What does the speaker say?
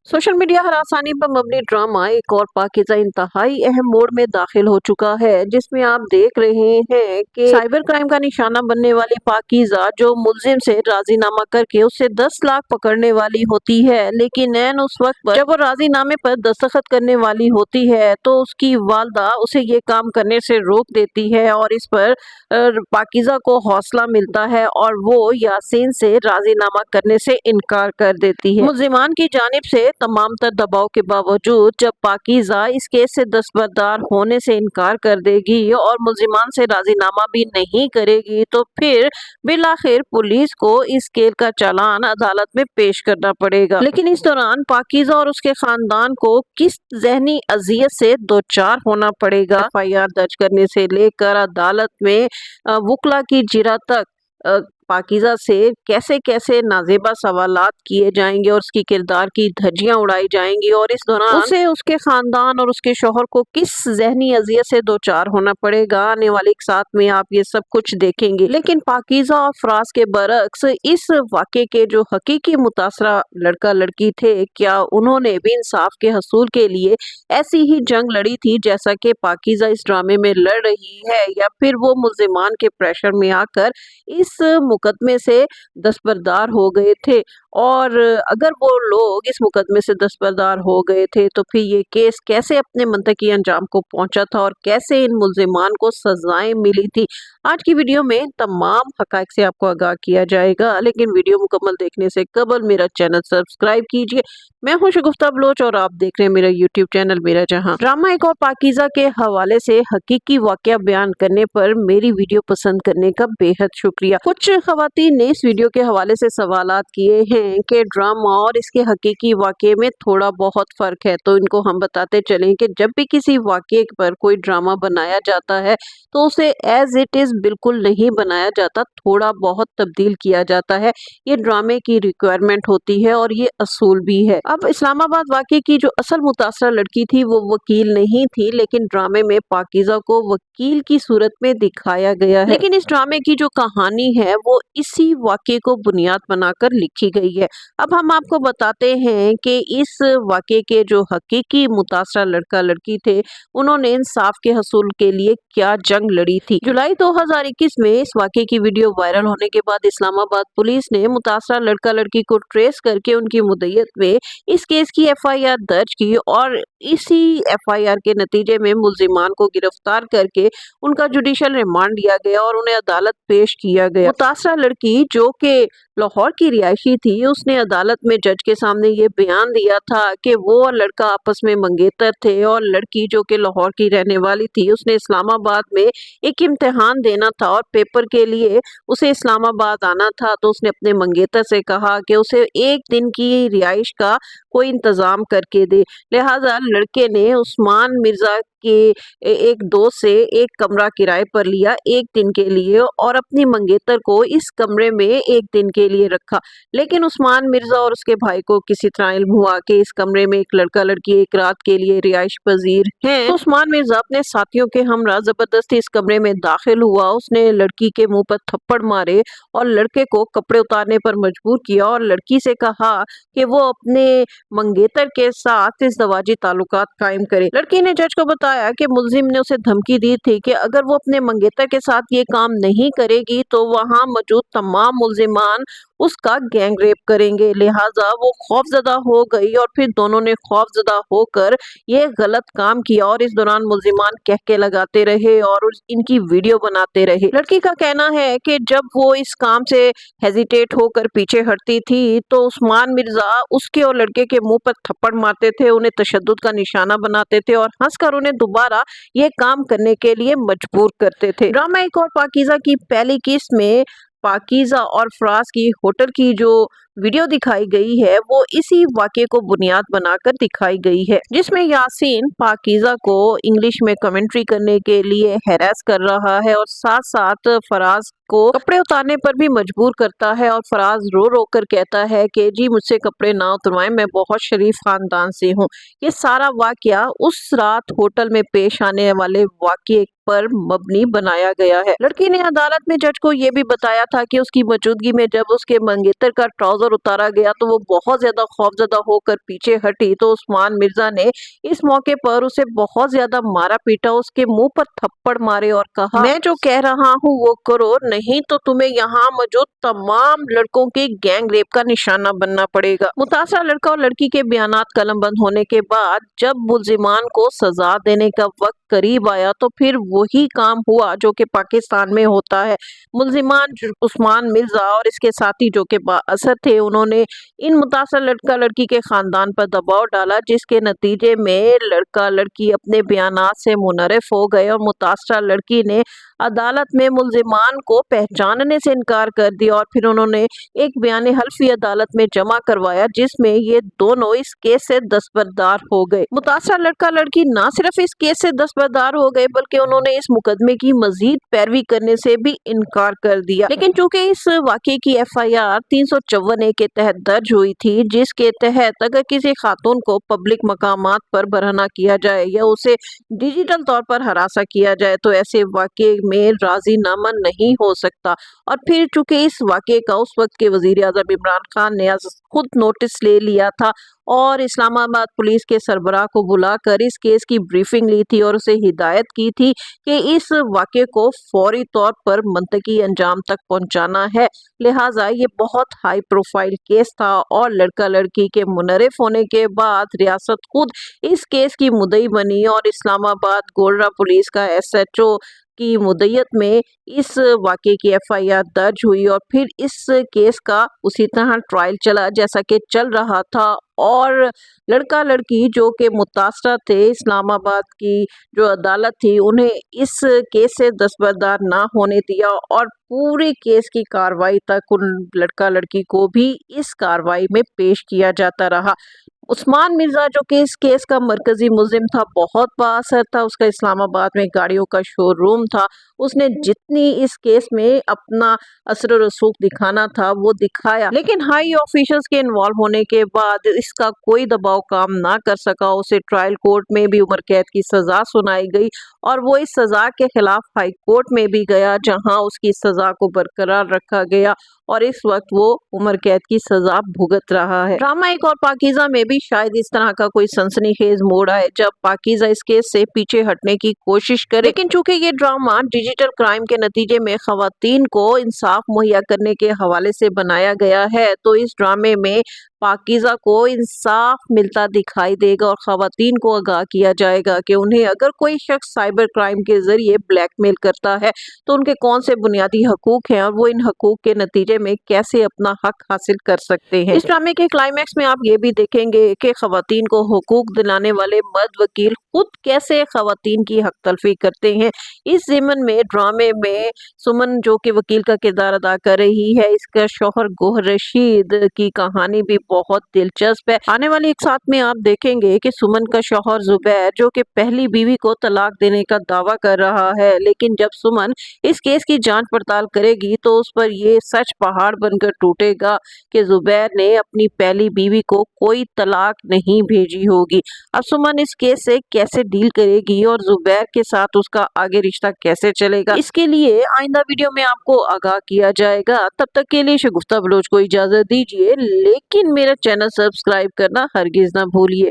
Social media हरासानी पर मबनी drama एक और पाकीज़ा इंतहाई अहम मोड़ में दाखिल हो चुका है, जिसमें आप देख रहे हैं कि साइबर क्राइम का निशाना बनने वाली पाकीज़ा जो मुलजिम से राजीनामा करके उससे 10 लाख पकड़ने वाली होती है, लेकिन ऐन उस वक्त पर जब वो राजीनामे पर दस्तखत करने वाली होती है तो उसकी वालदा उसे ये काम करने से रोक देती है और इस पर पाकीज़ा को हौसला मिलता है और वो यासीन से राजीनामा करने से इनकार कर देती है। मुलजिमान की जानिब से तमाम तर दबाव के बावजूद जब पाकीज़ा इस केस से दस्तबरदार होने से इनकार कर देगी और मुलजिमान से राजीनामा भी नहीं करेगी तो फिर बिलाखिर पुलिस को इस केस का चालान अदालत में पेश करना पड़ेगा। लेकिन इस दौरान पाकीज़ा और उसके खानदान को किस जहनी अजियत से दो चार होना पड़ेगा, FIR दर्ज करने से लेकर अदालत में वकला की जिरह तक पाकीज़ा से कैसे कैसे नाजेबा सवालात किए जाएंगे और उसकी किरदार की धज्जियां उड़ाई जाएंगी और इस दौरान उसे उसके खानदान और उसके शौहर को किस जहनी अजियत से दो चार होना पड़ेगा, आने वाले एक साथ में आप ये सब कुछ देखेंगे। लेकिन पाकीज़ा और फराज के बरक्स इस वाक़े के जो हकीकी मुतासरा लड़का लड़की थे, क्या उन्होंने भी इंसाफ के हसूल के लिए ऐसी ही जंग लड़ी थी जैसा कि पाकीज़ा इस ड्रामे में लड़ रही है, या फिर वो मुलजिमान के प्रेशर में आकर इस मुकदमे से दस्तबरदार हो गए थे? और अगर वो लोग इस मुकदमे से दस्तबरदार हो गए थे तो फिर ये केस कैसे अपने मंतकी अंजाम को पहुंचा था और कैसे इन मुलजिमान को सजाएं मिली थी? आज की वीडियो में तमाम हकाइक से आपको आगाह किया जाएगा, लेकिन वीडियो मुकम्मल देखने से कबल मेरा चैनल सब्सक्राइब कीजिए। मैं हूं शगुफ्ता बलोच और आप देख रहे हैं मेरा यूट्यूब चैनल मेरा जहां। ड्रामा एक और पाकीज़ा के हवाले से हकीकी वाकया बयान करने पर मेरी वीडियो पसंद करने का बेहद शुक्रिया। कुछ खवातीन ने इस वीडियो के हवाले से सवालात किए हैं कि ड्रामा और इसके हकीकी वाकये में थोड़ा बहुत फर्क है, तो इनको हम बताते चलें कि जब भी किसी वाकये पर कोई ड्रामा बनाया जाता है तो उसे एज इट इज बिल्कुल नहीं बनाया जाता, थोड़ा बहुत तब्दील किया जाता है। ये ड्रामे की रिक्वायरमेंट होती है और ये असूल भी है। अब इस्लामाबाद वाकये की जो असल मुतासरा लड़की थी वो वकील नहीं थी, लेकिन ड्रामे में पाकीज़ा को वकील की सूरत में दिखाया गया है। लेकिन इस ड्रामे की जो कहानी है वो इसी वाकये को बुनियाद बनाकर लिखी गई है। अब हम आपको बताते हैं कि इस वाकये के जो हकीकी मुतासरा लड़का लड़की थे उन्होंने इंसाफ के हसूल के लिए क्या जंग लड़ी थी। जुलाई 2021 में इस वाकये की वीडियो वायरल होने के बाद इस्लामाबाद पुलिस ने मुतासरा लड़का लड़की को ट्रेस करके उनकी मुद्दत में इस केस की FIR दर्ज की और इसी FIR के नतीजे में मुलजिमान को गिरफ्तार करके उनका जुडिशल रिमांड दिया गया और उन्हें अदालत पेश किया गया। मुतासरा लड़की जो कि लाहौर की रिहायशी थी, उसने अदालत में जज के सामने ये बयान दिया था कि वो और लड़का आपस में मंगेतर थे और लड़की जो कि लाहौर की रहने वाली थी उसने इस्लामाबाद में एक इम्तिहान देना था और पेपर के लिए उसे इस्लामाबाद आना था, तो उसने अपने मंगेतर से कहा कि उसे एक दिन की रिहाइश का कोई इंतजाम करके दे। लिहाजा लड़के ने उस्मान मिर्जा के एक दोस्त से एक कमरा किराए पर लिया एक दिन के लिए और अपनी मंगेतर को इस कमरे में एक दिन के लिए रखा। लेकिन उस्मान मिर्जा और उसके भाई को किसी तरह इल्म हुआ कि इस कमरे में एक लड़का लड़की एक रात के लिए रिहाइश पजीर हैं, तो उस्मान मिर्जा अपने साथियों के हमरा जबरदस्ती इस कमरे में दाखिल हुआ। उसने लड़की के मुंह पर थप्पड़ मारे और लड़के को कपड़े उतारने पर मजबूर किया और लड़की से कहा कि वो अपने मंगेतर के साथ इस दवाजी ताल्लुकात कायम करे। लड़की ने जज को बताया कि मुलजिम ने उसे धमकी दी थी कि अगर वो अपने मंगेतर के साथ ये काम नहीं करेगी तो वहां मौजूद तमाम मुलजिमान उसका गैंग रेप करेंगे। लिहाजा वो खौफजदा हो गई और फिर दोनों ने खौफजदा होकर ये गलत काम किया और इस दौरान मुलजिमान कहके लगाते रहे और इनकी वीडियो बनाते रहे। लड़की का कहना है कि जब वो इस काम से हेजिटेट होकर पीछे हटती थी तो उस्मान मिर्जा उसके और लड़के के मुंह पर थप्पड़ मारते थे, उन्हें तशद्दुद का निशाना बनाते थे और हंसकर उन्हें दोबारा ये काम करने के लिए मजबूर करते थे। ड्रामा एक और पाकीज़ा की पहली किस्त में पाकीज़ा और फराज की होटल की जो वीडियो दिखाई गई है वो इसी वाकये को बुनियाद बनाकर दिखाई गई है, जिसमें यासीन पाकीज़ा को इंग्लिश में कमेंट्री करने के लिए हैरास कर रहा है और साथ साथ फराज को कपड़े उतारने पर भी मजबूर करता है और फराज रो रो कर कहता है कि जी मुझसे कपड़े ना उतरवाएं, मैं बहुत शरीफ खानदान से हूँ। ये सारा वाकया उस रात होटल में पेश आने वाले वाकये पर मबनी बनाया गया है। लड़की ने अदालत में जज को ये भी बताया था कि उसकी मौजूदगी में जब उसके मंगेतर का ट्राउजर पर उतारा गया तो वो बहुत ज्यादा खौफजदा होकर पीछे हटी, तो उस्मान मिर्जा ने इस मौके पर उसे बहुत ज्यादा मारा पीटा, उसके मुंह पर थप्पड़ मारे और कहा, मैं जो कह रहा हूँ वो करो, नहीं तो तुम्हें यहाँ मौजूद तमाम लड़कों के गैंग रेप का निशाना बनना पड़ेगा। मुतासरा लड़का और लड़की के बयानात कलमबंद होने के बाद जब मुलजिमान को सजा देने का वक्त करीब आया तो फिर वही काम हुआ जो कि पाकिस्तान में होता है। मुलजिमान उस्मान मिर्जा और इसके साथी जो कि बाअसर थे, उन्होंने इन मुतासर लड़का लड़की के खानदान पर दबाव डाला, जिसके नतीजे में लड़का लड़की अपने बयानात से मुनरिफ हो गए और मुतासरा लड़की ने अदालत में मुलजिमान को पहचानने से इनकार कर दिया और फिर उन्होंने एक बयान हल्फी अदालत में जमा करवाया, जिसमें ये दोनों इस केस से दस्तबरदार हो गए। मुतासरा लड़का लड़की ना सिर्फ इस केस से दस्तबरदार हो गए बल्कि उन्होंने इस मुकदमे की मजीद पैरवी करने से भी इनकार कर दिया। लेकिन चूंकि इस वाकये की FIR 354A के तहत दर्ज हुई थी, जिसके तहत अगर किसी खातून को पब्लिक मकामात पर बरहना किया जाए या उसे डिजिटल तौर पर हरासा किया जाए तो ऐसे वाकये में राजीनामा नहीं हो सकता। और फिर चूंकि इस वाकये का उस वक्त के वजीर आज़म इमरान खान ने खुद नोटिस ले लिया था और इस्लामाबाद पुलिस के सरबराह को बुलाकर इस केस की ब्रीफिंग ली थी और उसे हिदायत की थी कि इस वाकये को फौरी तौर पर मंतकी अंजाम तक पहुंचाना है, लिहाजा ये बहुत हाई प्रोफाइल केस था और लड़का लड़की के मुनरिफ होने के बाद रियासत खुद इस केस की मुद्दई बनी और इस्लामाबाद गोलरा पुलिस का SHO की मुद्दत में इस वाकये की FIR दर्ज हुई और फिर इस केस का उसी तरह ट्रायल चला जैसा कि चल रहा था और लड़का लड़की जो कि मुतासरा थे, इस्लामाबाद की जो अदालत थी उन्हें इस केस से दस्तबरदार ना होने दिया और पूरे केस की कार्रवाई तक उन लड़का लड़की को भी इस कार्रवाई में पेश किया जाता रहा। उस्मान मिर्जा जो कि इस केस का मरकजी मुलजिम था, बहुत बाअसर था, उसका इस्लामाबाद में गाड़ियों का शोरूम था, उसने जितनी इस केस में अपना असर रसूख दिखाना था वो दिखाया, लेकिन हाई ऑफिशियल्स के इन्वॉल्व होने के बाद इसका कोई दबाव काम ना कर सका। उसे ट्रायल कोर्ट में भी उम्र कैद की सजा सुनाई गई और वो इस सजा के खिलाफ हाई कोर्ट में भी गया, जहां उसकी सजा को बरकरार रखा गया और इस वक्त वो उम्र कैद की सजा भुगत रहा है। ड्रामा एक और पाकीज़ा में भी शायद इस तरह का कोई सनसनीखेज मोड़ आए जब पाकीज़ा इस केस से पीछे हटने की कोशिश करे, लेकिन चूंकि ये ड्रामा डिजिटल क्राइम के नतीजे में खवातीन को इंसाफ मुहैया करने के हवाले से बनाया गया है, तो इस ड्रामे में पाकीज़ा को इंसाफ मिलता दिखाई देगा और खवातीन को आगाह किया जाएगा कि उन्हें अगर कोई शख्स साइबर क्राइम के जरिए ब्लैकमेल करता है तो उनके कौन से बुनियादी हकूक हैं और वो इन हकूक के नतीजे में कैसे अपना हक हासिल कर सकते हैं। इस ड्रामे के क्लाइमैक्स में आप ये भी देखेंगे कि खवातीन को हुकूक दिलाने वाले मर्द वकील खुद कैसे खवातीन की हक तलफी करते हैं। इस ज़िमन में ड्रामे में सुमन जो कि वकील का किरदार अदा कर रही है, इसका शौहर गोहर रशीद की कहानी भी बहुत दिलचस्प है। आने वाली एक साथ में आप देखेंगे कि सुमन का शौहर जुबैर जो कि पहली बीवी को तलाक देने का दावा कर रहा है, लेकिन जब सुमन इस केस की जांच पड़ताल करेगी तो उस पर ये सच पहाड़ बनकर टूटेगा कि जुबैर ने अपनी पहली बीवी को कोई तलाक नहीं भेजी होगी। अब सुमन इस केस से कैसे डील करेगी और जुबैर के साथ उसका आगे रिश्ता कैसे चलेगा, इसके लिए आइंदा वीडियो में आपको आगाह किया जाएगा। तब तक के लिए शगुफ्ता बलोच को इजाजत दीजिए, लेकिन मेरा चैनल सब्सक्राइब करना हरगिज ना भूलिए।